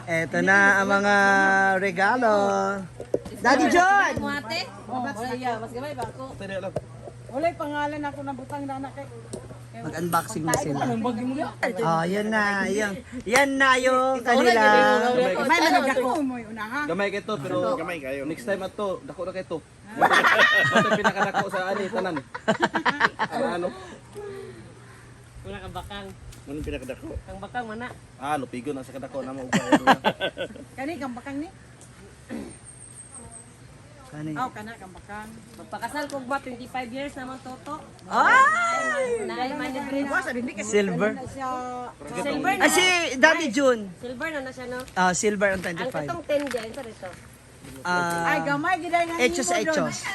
Eto na ang mga regalo. Daddy John! Mas gamay ba ako? Wala pangalan ako ng butang na anak kay. Mag-unboxing na sila. Oh, yan na. Yan na yung kanila. May manig ako mo unaha. Gamay kayo to, pero gamay kayo. Next time ato, dako na kayo to. Ito pinakadako sa ani tanan. Ano? Una kang bakang. Ano pinakadako? Kang bakang mana? Ah, lupigo na sa kadako na mo. Kani kang bakang ni? Kani. Aw kana kang bakang. Magpakasal ko ba 25 years naman toto? Ay! Nay man libre. Silver. Silver na. Ah, si Daddy June. Silver na siya no. Ah, silver ang Ang 25. katong 10 dyan sa rito. Ay gamay giday nga. Echos sa echos.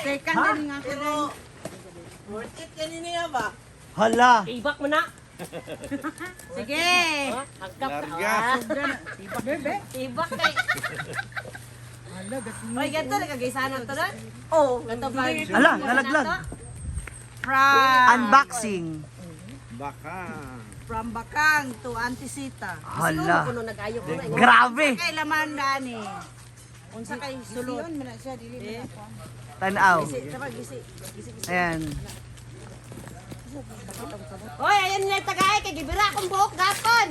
Kay kan din nga ako rin. Worth it kanina ba? Hala. Ibak mo na. Sige. Hagkap. Larga. Bebe. Ibak kay. Hala gatin. Oy, ganito na kagaysanan to na. Oh, ganito ba? Ala, nalaglag. Unboxing. Baka. From Bakang to Antisita. Hala. Kuno nag-ayo ko na. Grabe. Kay laman gani. Unsa kay sulod? Man na siya dili man ako. Tanaw. Gisi. Ayan. Oy, ayan na tagay kay gibira akong buhok gapon.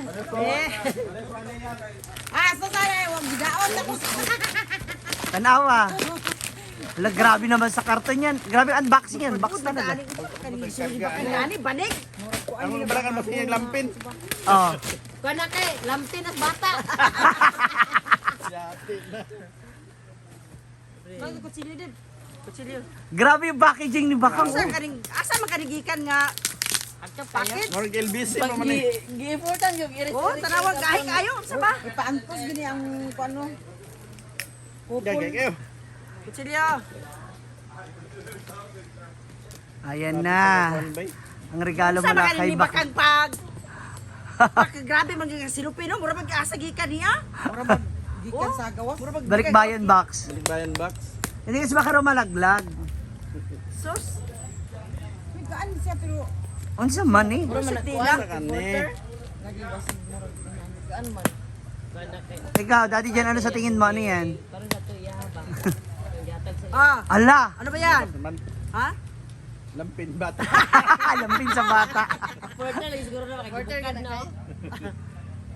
So sana wag gidaon ako. Tanaw ah. Hala, grabe naman sa karton yan. Grabe unboxing yan. Box talaga. Gani banik. Ang balakan mas yung lampin. Oh. Kuana kay lampin at bata. Ay, kutsilyo din. Kutsilyo. Grabe yung packaging ni Bakang. Asa man kanigikan nga Agka packet. Morg LBC pa man eh. Gi-important yung iris. Oh, tanawag kahit kayo sa ba? Ipaantos gini ang kuno. Gagay kayo. Kutsilyo. Ayan na. Ang regalo Sa mula mga kay Bakang. bakang pag grabe man nga silupin no, mura mag-asa gikan niya. Mura mag gikan sa gawas. Mura mag Balikbayan box. Bayan box. Hindi kasi baka raw malaglag. sus. May gaan siya pero Unsa man eh. Sa kani. Gaan man. Kuana kay. Ikaw, Daddy Jan, ano sa tingin mo? Ano yan? Parang dato iyahaba. Yatag sa Ala! ano ba yan? Man, Ha? lampin bata. Lampin sa bata. Porter lang siguro na makikibukad na.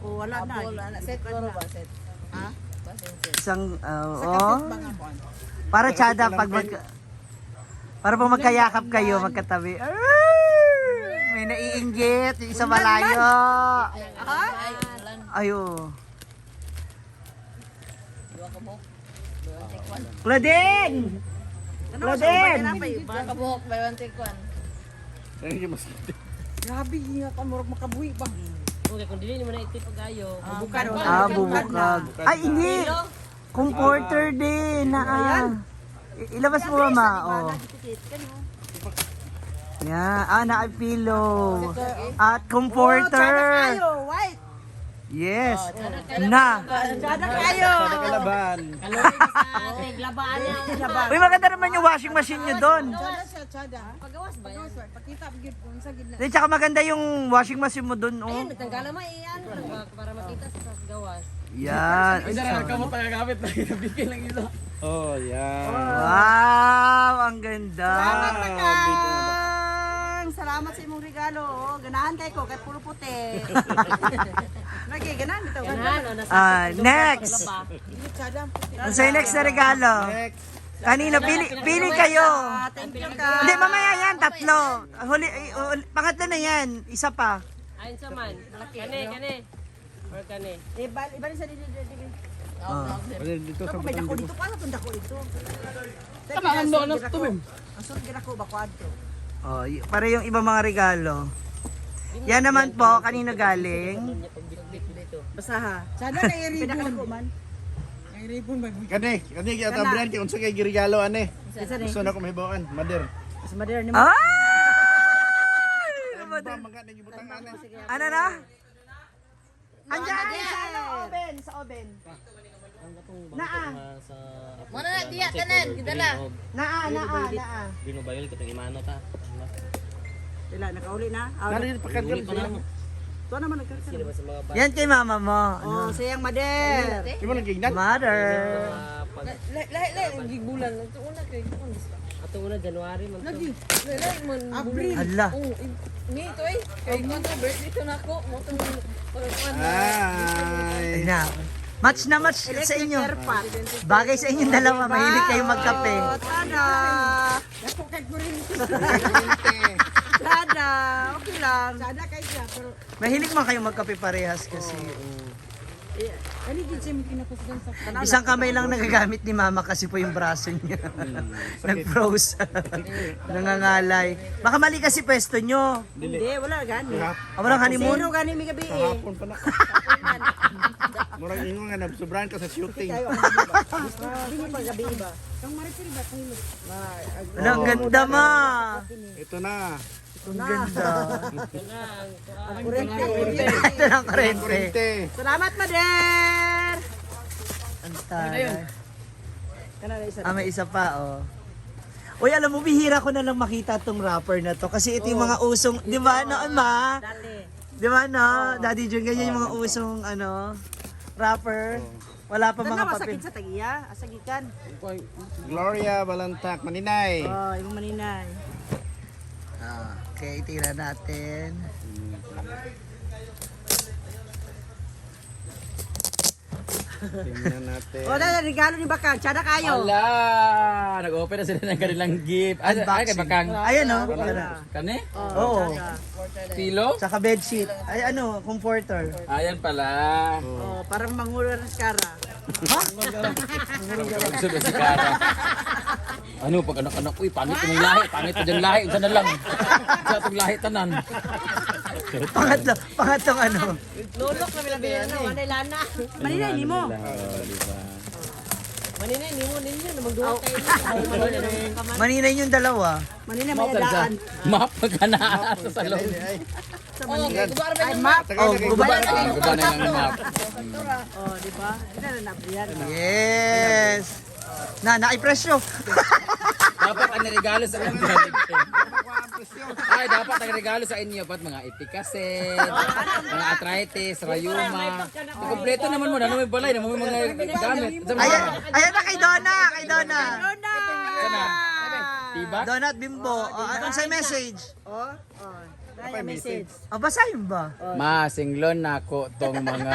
Oh, wala na. Wala na. Set ko ba? Set. Ha? Isang, Sa oo. kapit ba nga kuan? Para tsada pag para pag magkayakap kayo, magkatabi. May naiinggit, yung isa malayo. Ha? Ayo. Claudine! Ano Claudine! Mga kabuhok by one take one. Yan yung mas. Grabe nga ka murag makabuhi ba? Okay, kung dili mo na iti pag-ayo. Bukan Bubukag. Ay, hindi! Comforter din. Ilabas mo, mama. Oh. Yan. Naka-pillow. At comforter. Ayo, white. Yes. Na. Sada kayo. Sa kalaban. Kalori ka sa tiglabaan niya. Uy, maganda naman yung washing machine nyo doon. Sada siya, sada. Pagawas ba yan? Pakita bigid kung sa gidna. Di, tsaka maganda yung washing machine mo doon. Oh. Ayun, nagtanggala mo iyan para makita sa gawas. Yan. tagagamit na kinabigay lang ito. Oh, yan. Wow, ang ganda. Salamat sa imong regalo. Oh, ganahan kay ko kay puro puti. Lagi ganahan ito. Next. Sada. Ano sa'yo next na regalo? Next. Kanina, pili kayo. Thank you ka. Hindi, mamaya yan, tatlo. Pangatlo na yan, isa pa. Ayun sa man. Kani. Or kani. Iba sa dili. Dito sa May dako dito pa sa dako dito. Tama ang doon na tumim. Ang sud gina ko ba kwadto. Oh, para yung ibang mga regalo. Yan naman po, kanino galing? Basta ha. Sada na i-ribbon man. Ay ribbon ba? Kani kaya tabrihan kay unsa kay girigalo ane. Isa ni. Gusto na ko mahibawan, mother. Sa mader ni Ay! Ba mangga na gibutang ane. Ano na? Andiyan sa oven, sa oven. Naa. Muna na diya tanan. Gidala. Naa. Binubayol ko itong imano ta. Dila nakauli na. Nari pakargan sila mo. Ito naman nagkarkan. Yan kay mama mo. Oh, sayang mader. Di mo nagignan? Mother. Lahi, ang gigulan. Ito una kay kuan. Ato una January man. Lagi. Lahi man. Abril. Hala. Oh, May ito eh. Kay kuan to birthday to nako. Mo tong pagkuan. Ay. Ay na. Match na match sa inyo. Airpot. Bagay sa inyong dalawa. Mahilig kayong magkape. Oh, tada. Ako kay Tada. Okay lang. Sada kay siya. Pero, Mahilig man kayong magkape parehas kasi. ano din siya kinapasdan sa kanal. Isang kamay lang nagagamit ni mama kasi po yung braso niya. Nag-froze. Nangangalay. Baka mali kasi pwesto nyo. Hindi, wala gani. Walang honeymoon. Zero gani mi gabi eh. Kahapon pa na. Murang ingon nga nabsobrahan ka sa shooting. Hindi pa gabi ba? Kang maripil ba tayo? Wala, ang ganda ma. Ito na. Ang ganda. Ang kurente. Ito ng karente. Kurente. Salamat, Mader! Ang taray. Kanala isa. May isa pa, oh. Uy, alam mo, bihira ko na lang makita tong rapper na to. Kasi ito yung mga usong, di ba, noon ma? Dali. Di ba, no? Daddy Jun, ganyan yung mga usong, rapper. Wala pa Tanda mga masakit papel. sa tagiya, asagikan. Gloria Balantak, Maninay. Oh, imong maninay. Okay, tira natin. Tingnan natin. O, dahil regalo ni Bakang, tsada kayo. Ala, nag-open na sila ng kanilang gift. Ay, kay Bakang. Ayan, oh. Kani? Oo. Pilo? Tsaka bedsheet. Ay, comforter. Ayan pala. Oh, parang mangura ng skara. Gusto ba si Kara? Ano, pag anak-anak, uy, pangit yung lahi. Pangit ko dyan lahi. Isa na lang. Sa itong lahi tanan. Pangatlong ano. Lulok na bilabila na, wala lana. Maninay ni mo. Maninay, ni mo ninyo, na magduwa kayo. Maninay yung dalawa. Maninay may adaan. Map ka na sa salon. Oh, gubar ba Ay, yung map. Oh, gubay. Guba na lang ng map. Oh, di ba? Hindi na nabriyan. Yes. Naipresyo. Dapat ang regalo sa inyo. Ay, dapat ang regalo sa inyo. Pat mga ipikasin, mga arthritis, rayuma. Kompleto naman mo. Ano may balay? Ano may mga gamit? Ayan na kay Donna. Kay Donna. Sana. Tibak? Donna at Bimbo. Anong sa message? Oh, oh. Dahil message. Basahin ba? Masinglon na ako tong mga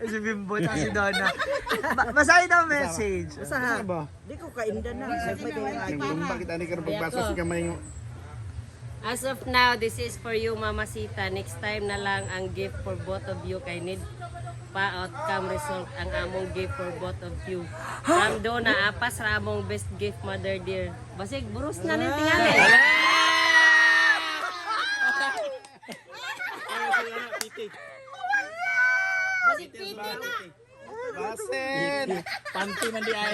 Si Bimbo at si Donna. Basahin ang message. Usaha. ba? Di ko kainda na. May kaya lagi. Nagtumba kita ni karong pagbasa sa kamay mo. As of now, this is for you, Mama Sita. Next time na lang ang gift for both of you. Kay need pa outcome result ang among gift for both of you. From Donna, apas ra among best gift, Mother dear. Basig, burus na rin tingali. Basig, piti na. Basen! panty man di ay.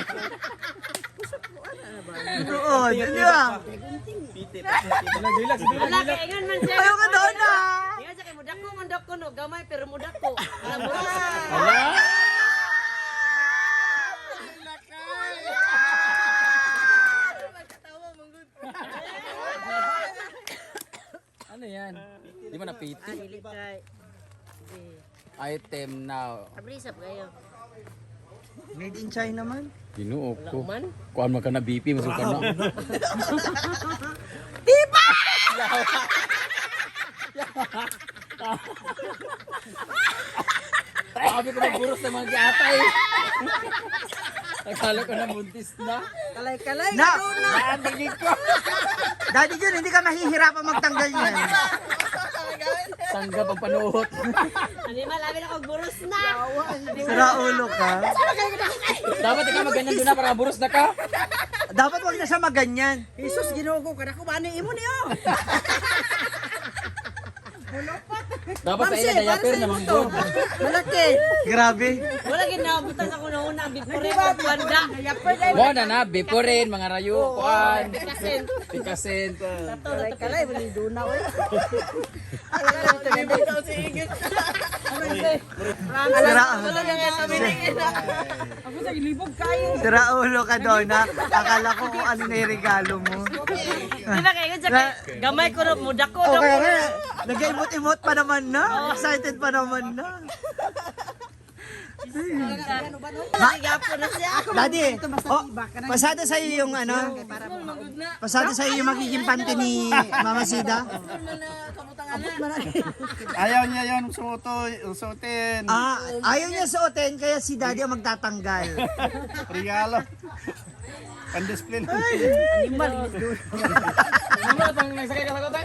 Oo, yun yun. Wala, kaya ingon man siya. Ayaw ka Donna. Ingon siya kay mudako, mudako no. Gamay, pero mudako. Alam mo na. Ala! Ano yan? Di mo napiti? Dili kay. Item now. Abrisap kayo. Made in China man. Ginuo ko. Man. Kuan man ka na BP, masukan na. Sabi ko magburos ng mga gatay. Akala ko na buntis na. Kalay-kalay. Na! Nandagig ko. Daddy Jun, hindi ka mahihirapan magtanggal yan. Tanggap ang panuhot. Hindi malabi na kong burus na. Sira ulo ka. Dapat ikaw maganyan doon na para buros na ka. Dapat wag na siya maganyan. Jesus, ginugo ka na ko. Ano imo niyo? Dapat sa ila diaper na manggo. Malaki. Grabe. Wala ginabutan ako na una. Bipure ko banda. Mo na na, bipurin, mga rayo, kuan. Pikasin. Kalay-kalay. Wali doon na. Sira ulo ka Donna. Akala ko kung ano na yung regalo mo. Di ba kayo dyan? Gamay ko na muda ko. Okay, okay. Nag-emote-emote pa naman na. Excited pa naman na. Nagapo na siya. Daddy, oh, pasado sa'yo yung ano? Pasado sa'yo yung magiging panty ni Mama Sida? Ayaw niya yun suotin. Ah, ayaw niya suotin, kaya si Daddy ang magtatanggal. Regalo. Pan-display lang. Ano pang nagsakay ka sa kote?